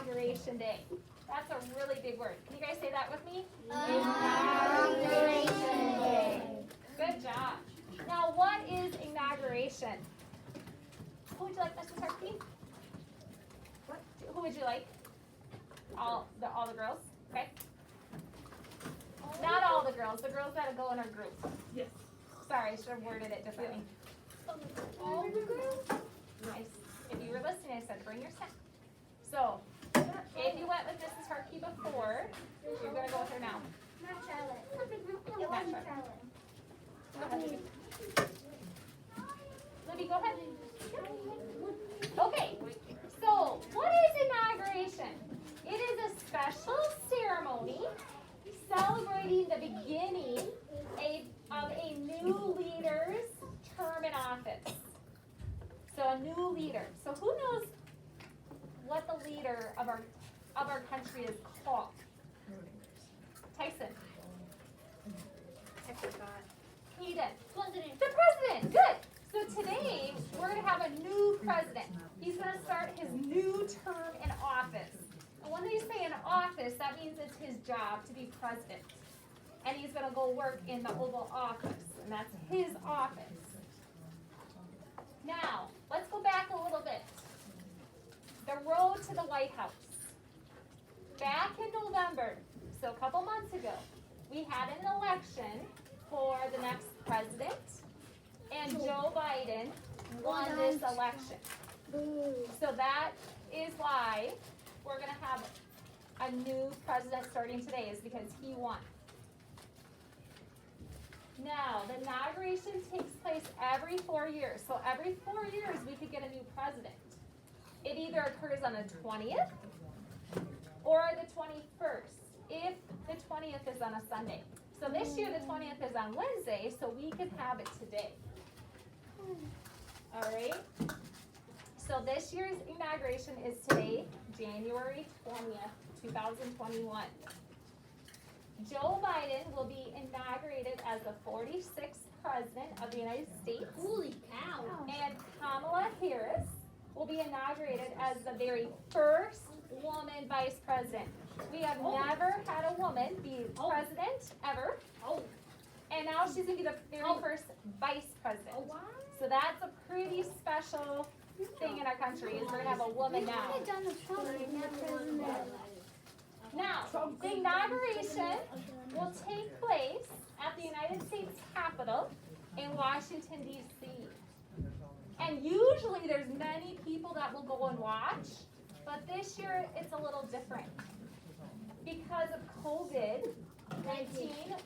Inauguration Day. That's a really big word. Can you guys say that with me? Inauguration Day. Good job. Now, what is inauguration? Who would you like, Mrs. Harkey? Who would you like? All the girls? Okay. Not all the girls that go in our group. Yes. Sorry, I should have worded it differently. All the girls? Nice. If you were listening, I said bring your snack. So, if you went with Mrs. Harkey before, you're going to go with her now. Not Charlotte. It Not wasn't Charlotte. Charlotte. Go ahead, Libby. Libby, go ahead. Okay, so what is inauguration? It is a special ceremony celebrating the beginning of a new leader's term in office. So a new leader. So who knows what the leader of our country is called? Tyson. I forgot. Hayden. President. The president. Good. So today we're going to have a new president. He's going to start his new term in office. And when they say in office, that means it's his job to be president. And he's going to go work in the Oval Office, and that's his office. Now, let's go back a little bit. The road to the White House. Back in November, so a couple months ago, we had an election for the next president, and Joe Biden won this election. So that is why we're going to have a new president starting today, is because he won. Now, the inauguration takes place every 4 years. So every 4 years, we could get a new president. It either occurs on the 20th or the 21st, if the 20th is on a Sunday. So this year, the 20th is on Wednesday, so we could have it today. All right? So this year's inauguration is today, January 20th, 2021. Joe Biden will be inaugurated as the 46th President of the United States. Holy cow. And Kamala Harris will be inaugurated as the very first woman Vice President. We have never had a woman be president, ever. And now she's going to be the very first Vice President. Wow. So that's a pretty special thing in our country, is we're going to have a woman now. Now, the inauguration will take place at the United States Capitol in Washington, D.C. And usually there's many people that will go and watch, but this year it's a little different. Because of COVID-19,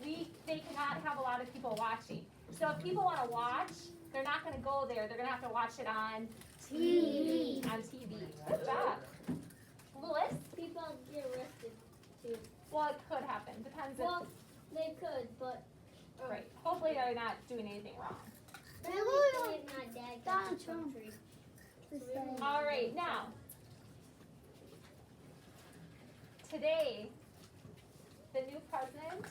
they cannot have a lot of people watching. So if people want to watch, they're not going to go there. They're going to have to watch it on TV. On TV. Good job. Lewis? People get arrested too. Well, it could happen. Depends. Well, they could, but. Right. Hopefully they're not doing anything wrong. Really, my dad got the country. All right. Now, today, the new president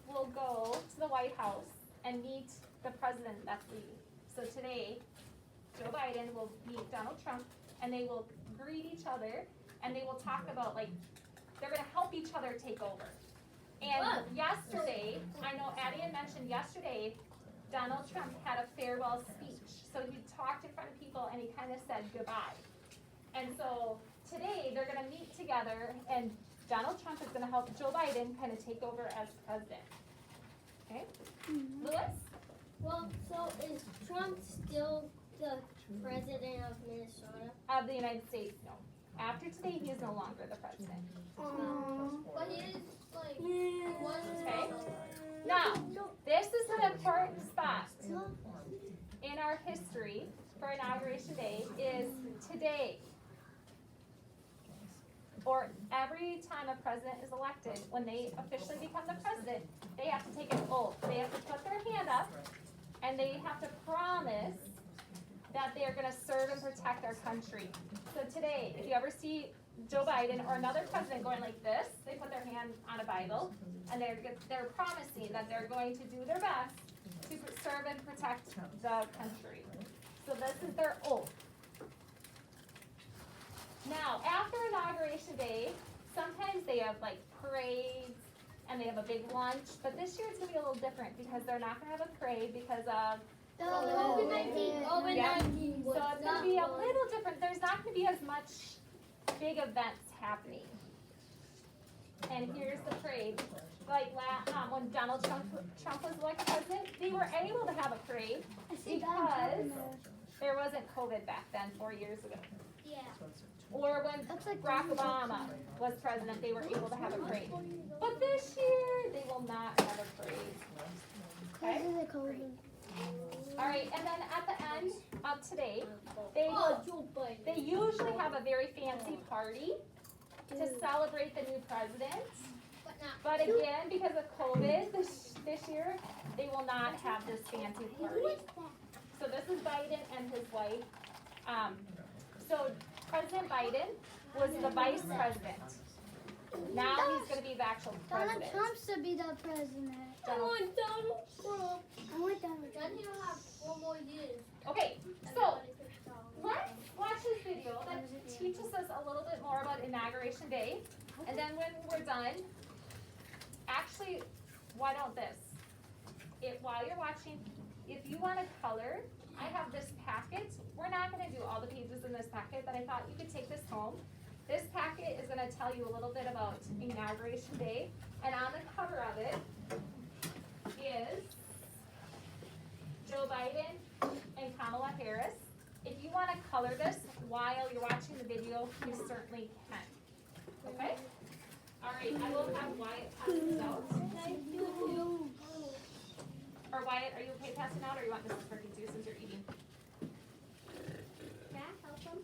will go to the White House and meet the president that's leaving. So today, Joe Biden will meet Donald Trump, and they will greet each other, and they will talk about, like, they're going to help each other take over. And yesterday, I know Addie had mentioned yesterday, Donald Trump had a farewell speech. So he talked in front of people, and he kind of said goodbye. And so today, they're going to meet together, and Donald Trump is going to help Joe Biden kind of take over as president. Okay? Lewis? Well, so is Trump still the president of Minnesota? Of the United States, no. After today, he is no longer the president. But he is, like, Okay? Now, this is an important spot in our history for Inauguration Day, is today. Or every time a president is elected, when they officially become the president, they have to take an oath. They have to put their hand up, and they have to promise that they are going to serve and protect our country. So today, if you ever see Joe Biden or another president going like this, they put their hand on a Bible, and they're promising that they're going to do their best to serve and protect the country. So this is their oath. Now, after inauguration, Inauguration Day, sometimes they have like parades and they have a big lunch, but this year it's gonna be a little different because they're not gonna have a parade because of COVID-19. COVID-19. so it's gonna be a little different. There's not gonna be as much big events happening. And here's the parade. Like when Donald Trump was elected president, they were able to have a parade because there wasn't COVID back then 4 years ago. Yeah. Or when Barack Obama was president, they were able to have a parade. But this year, they will not have a parade. Okay? All right, and then at the end of today, they usually have a very fancy party to celebrate the new president. But again, because of COVID this year, they will not have this fancy party. So this is Biden and his wife. So President Biden was the vice president. Now he's going to be the actual president. Donald Trump's to be the president. I want Donald Trump. I want Donald Trump. Then he'll have 4 more years. Okay, so let's watch this video that teaches us a little bit more about Inauguration Day. And then when we're done, actually, why don't this? While you're watching, if you want to color, I have this packet. We're not going to do all the pages in this packet, but I thought you could take this home. This packet is going to tell you a little bit about Inauguration Day, and on the cover of it is Joe Biden and Kamala Harris. If you want to color this while you're watching the video, you certainly can. Okay? All right, I will have Wyatt pass this out. Or Wyatt, are you okay passing out, or you want Mrs. Perkins to since you're eating? Can I help him?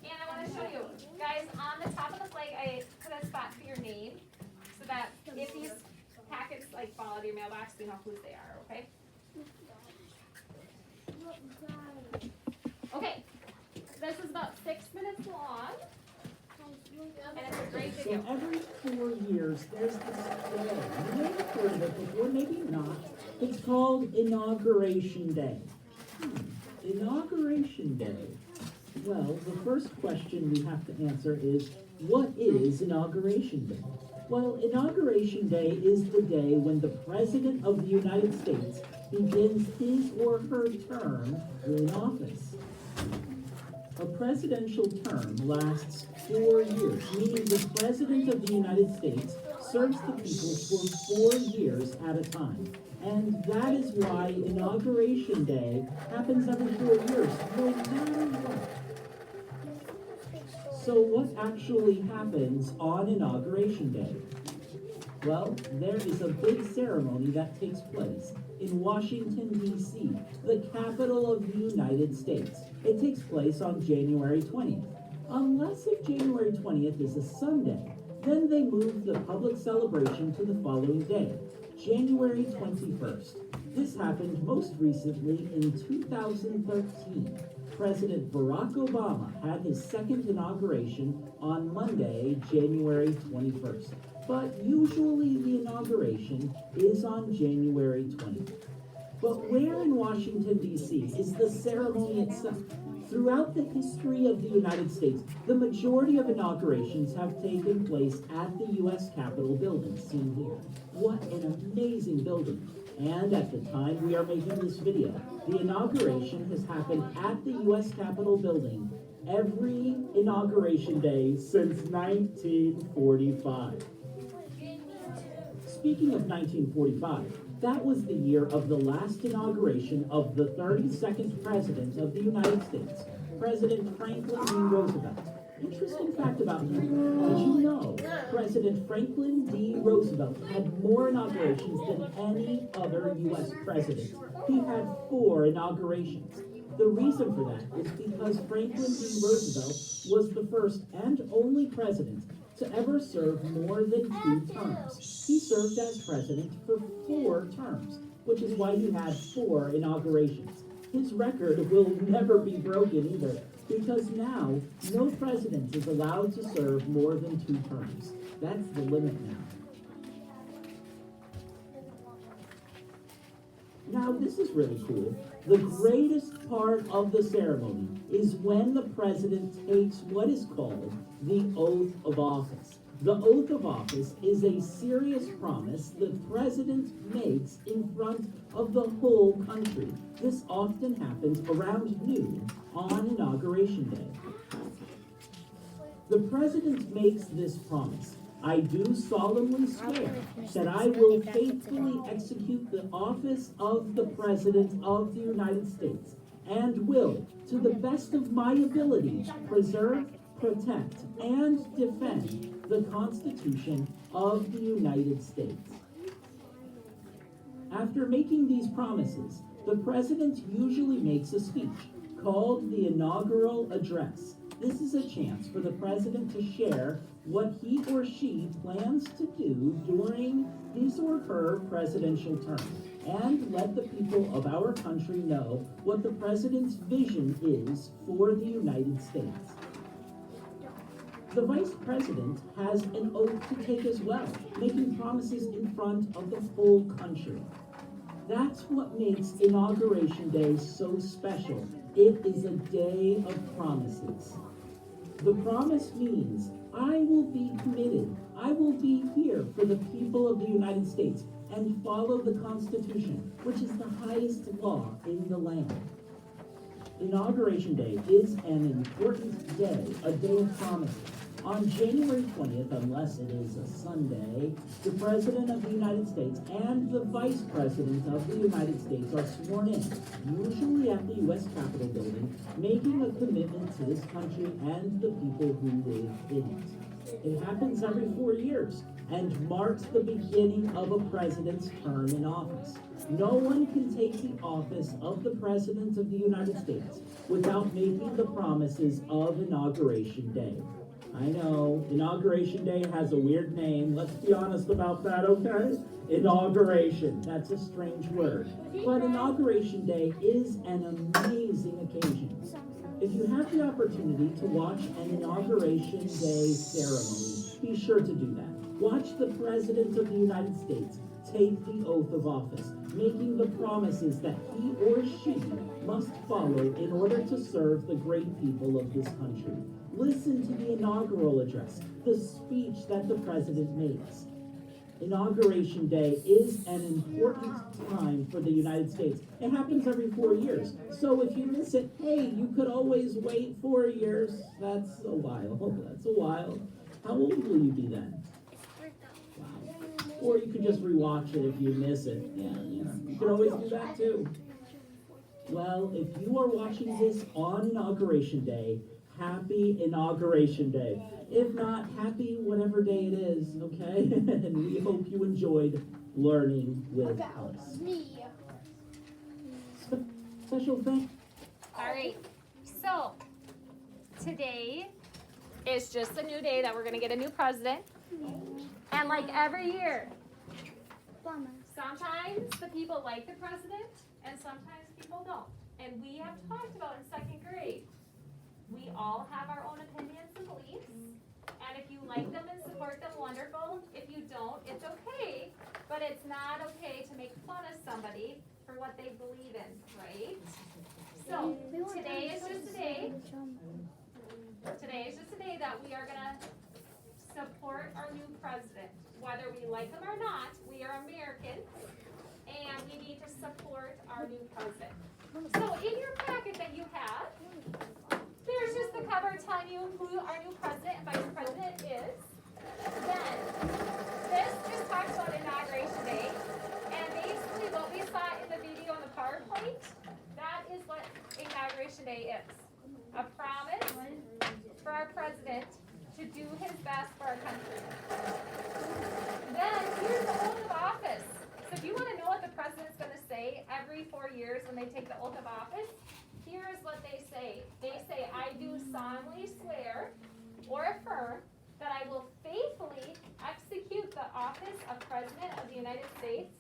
And I want to show you, guys, on the top of the flag, I put a spot for your name, so that if these packets like fall out of your mailbox, you know whose they are, okay? Okay, this is about 6 minutes long, and it's a great So video. every 4 years, there's this day. You may have heard of it before, maybe not. It's called Inauguration Day. Inauguration Day. Well, the first question we have to answer is, what is Inauguration Day? Well, Inauguration Day is the day when the President of the United States begins his or her term in office. A presidential term lasts 4 years, meaning the President of the United States serves the people for 4 years at a time. And that is why Inauguration Day happens every 4 years, no matter what. So what actually happens on Inauguration Day? Well, there is a big ceremony that takes place in Washington, D.C., the capital of the United States. It takes place on January 20th. Unless if January 20th is a Sunday, then they move the public celebration to the following day, January 21st. This happened most recently in 2013. President Barack Obama had his second inauguration on Monday, January 21st. But usually the inauguration is on January 20th. But where in Washington, D.C. is the ceremony itself? Throughout the history of the United States, the majority of inaugurations have taken place at the U.S. Capitol building, seen here. What an amazing building. And at the time we are making this video, the inauguration has happened at the U.S. Capitol building every inauguration day since 1945. Speaking of 1945, that was the year of the last inauguration of the 32nd President of the United States, President Franklin D. Roosevelt. Interesting fact about him, did you know President Franklin D. Roosevelt had more inaugurations than any other U.S. president? He had 4 inaugurations. The reason for that is because Franklin D. Roosevelt was the first and only president to ever serve more than 2 terms. He served as president for 4 terms, which is why he had 4 inaugurations. His record will never be broken either, because now no president is allowed to serve more than 2 terms. That's the limit now. Now, this is really cool. The greatest part of the ceremony is when the president takes what is called the oath of office. The oath of office is a serious promise the president makes in front of the whole country. This often happens around noon on Inauguration Day. The president makes this promise. I do solemnly swear that I will faithfully execute the office of the President of the United States and will, to the best of my ability, preserve, protect, and defend the Constitution of the United States. After making these promises, the President usually makes a speech called the inaugural address. This is a chance for the President to share what he or she plans to do during his or her presidential term, and let the people of our country know what the President's vision is for the United States. The Vice President has an oath to take as well, making promises in front of the whole country. That's what makes Inauguration Day so special. It is a day of promises. The promise means I will be committed. I will be here for the people of the United States and follow the Constitution, which is the highest law in the land. Inauguration Day is an important day, a day of promises. On January 20th, unless it is a Sunday, the President of the United States and the Vice President of the United States are sworn in, usually at the U.S. Capitol building, making a commitment to this country and the people who live in it. It happens every 4 years and marks the beginning of a president's term in office. No one can take the office of the President of the United States without making the promises of Inauguration Day. I know, Inauguration Day has a weird name. Let's be honest about that, okay? Inauguration, that's a strange word. But Inauguration Day is an amazing occasion. If you have the opportunity to watch an Inauguration Day ceremony, be sure to do that. Watch the President of the United States take the oath of office, making the promises that he or she must follow in order to serve the great people of this country. Listen to the inaugural address, the speech that the president makes. Inauguration Day is an important time for the United States. It happens every 4 years. So if you miss it, hey, you could always wait 4 years. That's a while. That's a while. How old will you be then? Wow. Or you could just rewatch it if you miss it. Yeah. You could always do that too. Well, if you are watching this on Inauguration Day, happy Inauguration Day. If not, happy whatever day it is, okay? And we hope you enjoyed learning with us. Special thanks. All right, so today is just a new day that we're gonna get a new president. And like every year, sometimes the people like the president and sometimes people don't. And we have talked about in second grade, we all have our own opinions and beliefs. And if you like them and support them, wonderful. If you don't, it's okay. But it's not okay to make fun of somebody for what they believe in, right? So today is just a day. Today is just a day that we are gonna support our new president. Whether we like him or not, we are Americans and we need to support our new president. So in your packet that you have, there's just the cover telling you who our new president and vice president is. Then, this just talks about Inauguration Day. And basically what we saw in the video on the PowerPoint, that is what Inauguration Day is. A promise for our president to do his best for our country. Then, here's the oath of office. So if you want to know what the president's going to say every 4 years when they take the oath of office, here's what they say. They say, I do solemnly swear or affirm that I will faithfully execute the office of President of the United States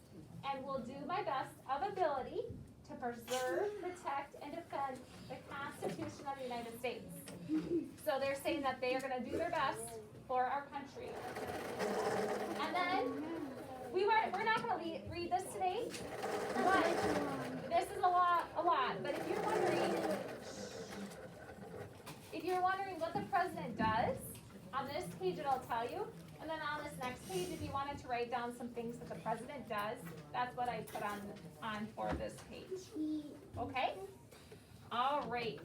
and will do my best of ability to preserve, protect, and defend the Constitution of the United States. So they're saying that they are going to do their best for our country. And then, we're not going to read this today, but wondering what the president does, on this page it'll tell you. And then on this next page, if you wanted to write down some things that the president does, that's what I put on for this page. Okay? All right.